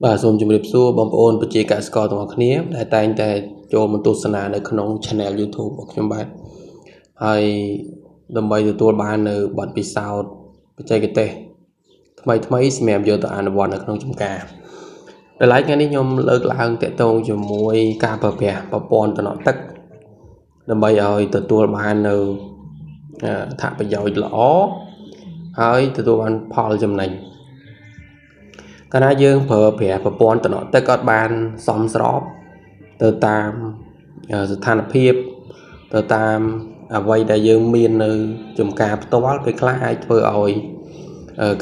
បាទសូមជម្រាបសួរបងប្អូនប្រជាកសិករទាំងអស់គ្នាដែលតែងតែចូលមកទស្សនានៅក្នុង Channel YouTube របស់ខ្ញុំបាទហើយដើម្បីទទួលបាននៅបទពិសោធន៍បច្ចេកទេសថ្មីសម្រាប់យកទៅអនុវត្តនៅក្នុងចម្ការដោយឡែកថ្ងៃនេះខ្ញុំលើកឡើងទាក់ទងជាមួយការប្រើប្រាស់ប្រព័ន្ធតំណក់ទឹកដើម្បីឲ្យទទួលបាននៅអត្ថប្រយោជន៍ល្អហើយទទួលបានផលចំណេញកាលណាយើងប្រើប្រាស់ប្រព័ន្ធតំណក់ទឹកអត់បានសមស្របទៅតាមស្ថានភាពទៅតាមអ្វីដែលយើងមាននៅចំការផ្ទាល់ពេលខ្លះអាចធ្វើឲ្យ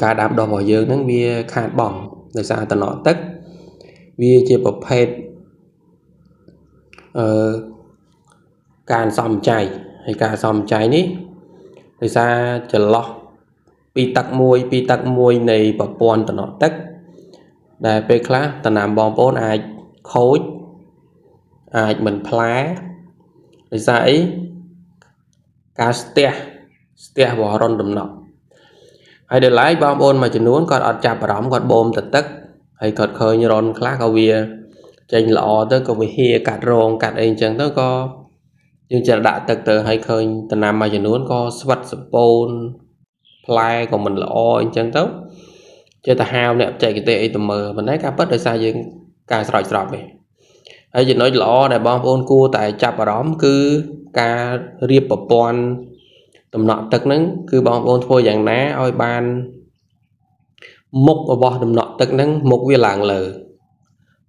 ការដាំដុះរបស់យើងហ្នឹងវាខាតបង់ដោយសារតំណក់ទឹកវាជាប្រភេទការសំចៃហើយការសំចៃនេះដោយសារចន្លោះពីទឹកមួយនៃប្រព័ន្ធតំណក់ទឹកដែលពេលខ្លះតំណាំបងប្អូនអាចខូចអាចមិនផ្លែដោយសារអីការស្ទះរបស់រន្ធតំណក់ហើយដល់ឡែកបងប្អូនមួយចំនួនគាត់អត់ចាប់អារម្មណ៍គាត់បូមទៅទឹកហើយគាត់ឃើញរន្ធខ្លះក៏វាចេញល្អទៅក៏វាហៀកាត់រងកាត់អីអញ្ចឹងទៅក៏យើងចេះដាក់ទឹកទៅហើយឃើញតំណាំមួយចំនួនក៏ស្វិតសពូនផ្លែក៏មិនល្អអញ្ចឹងទៅចេះតែហៅអ្នកបច្ចេកទេសអីទៅមើលប៉ុន្តែការពិតដោយសារយើងការស្រោចស្រពទេហើយចំណុចល្អដែលបងប្អូនគួរតែចាប់អារម្មណ៍គឺការរៀបប្រព័ន្ធតំណក់ទឹកហ្នឹងគឺបងប្អូនធ្វើយ៉ាងណាឲ្យបានមុខរបស់តំណក់ទឹកហ្នឹងមុខវាឡើងលើ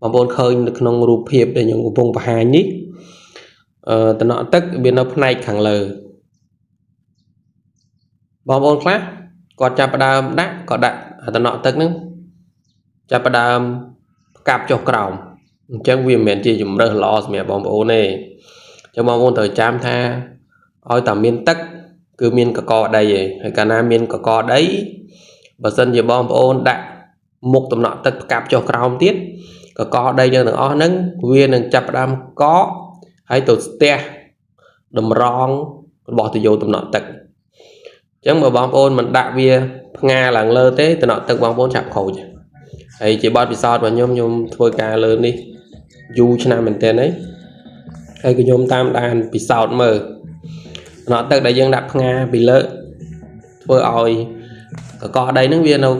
បងប្អូនឃើញនៅក្នុងរូបភាពដែលខ្ញុំកំពុងបង្ហាញនេះតំណក់ទឹកវានៅផ្នែកខាងលើបងប្អូនខ្លះគាត់ចាប់ផ្ដើមដាក់តំណក់ទឹកហ្នឹងចាប់ផ្ដើមផ្កាប់ចុះក្រោមអញ្ចឹងវាមិនមែនជាជំរើសល្អសម្រាប់បងប្អូនទេអញ្ចឹងបងប្អូនត្រូវចាំថាឲ្យតែមានទឹកគឺមានកកដីឯងហើយកាលណាមានកកដីបើសិនជាបងប្អូនដាក់មុខតំណក់ទឹកផ្កាប់ចុះក្រោមទៀតកកដីទាំងអស់ហ្នឹងវានឹងចាប់ផ្ដើមកកហើយទៅស្ទះតម្រងរបស់ទយោតំណក់ទឹកអញ្ចឹងបើបងប្អូនមិនដាក់វាផ្ងាឡើងលើទេតំណក់ទឹកបងប្អូនចាប់ខូចហើយជាបទពិសោធន៍របស់ខ្ញុំធ្វើការលើនេះយូរឆ្នាំមែនទែនហើយក៏ខ្ញុំតាមដានពិសោធន៍មើលតំណក់ទឹកដែលយើងដាក់ផ្ងាពីលើធ្វើឲ្យកកដីហ្នឹងវានៅ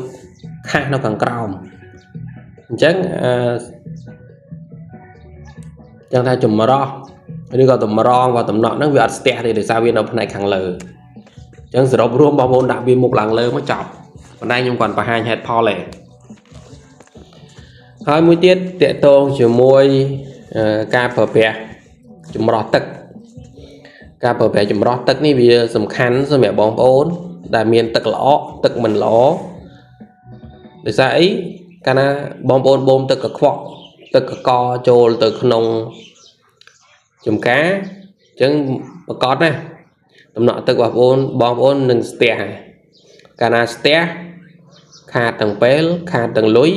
ខាសនៅខាងក្រោមអញ្ចឹងចឹងថាចម្រោះឬក៏តម្រងរបស់តំណក់ហ្នឹងវាអត់ស្ទះទេដោយសារវានៅផ្នែកខាងលើអញ្ចឹងសរុបរួមបងប្អូនដាក់វាមុខឡើងលើមកចប់ប៉ុន្តែខ្ញុំគាត់បង្ហាញហេតុផលទេហើយមួយទៀតតកតងជាមួយការប្រើប្រាស់ចម្រោះទឹកការប្រើប្រាស់ចម្រោះទឹកនេះវាសំខាន់សម្រាប់បងប្អូនដែលមានទឹកល្អទឹកមិនល្អដោយសារអីកាលណាបងប្អូនបូមទឹកកខ្វក់ទឹកកកចូលទៅក្នុងចម្ការអញ្ចឹងប្រកបណាតំណក់ទឹកបងប្អូននឹងស្ទះកាលណាស្ទះខាតទាំងពេលខាតទាំងលុយ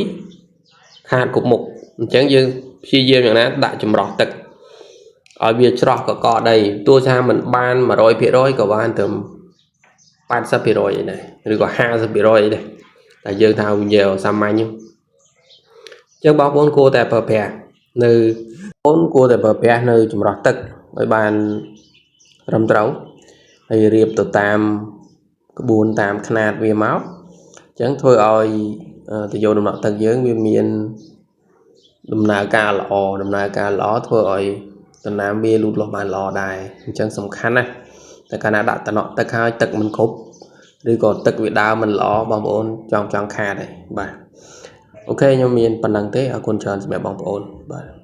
ខាតគ្រប់មុខអញ្ចឹងយើងព្យាយាមយ៉ាងណាដាក់ចម្រោះទឹកឲ្យវាច្រោះកកដីទោះថាមិនបាន 100% ក៏បានទៅ 80% អីដែរឬក៏ 50% អីដែរតែយើងថាវាយកសាមញ្ញអញ្ចឹងបងប្អូនគួរតែប្រើប្រាស់នៅចម្រោះទឹកឲ្យបានត្រឹមត្រូវហើយរៀបទៅតាមក្បួនតាមຂະຫນាតវាមកអញ្ចឹងធ្វើឲ្យទយោតំណក់ទឹកយើងវាមានដំណើរការល្អធ្វើឲ្យដំណាំវាលូតលាស់បានល្អដែរអញ្ចឹងសំខាន់ណាស់តែកាលណាដាក់តំណក់ទឹកហើយទឹកមិនគ្រប់ឬក៏ទឹកវាដើមមិនល្អបងប្អូនចង់ខាតហើយបាទអូខេខ្ញុំមានប៉ុណ្្នឹងទេអរគុណច្រើនសម្រាប់បងប្អូនបាទ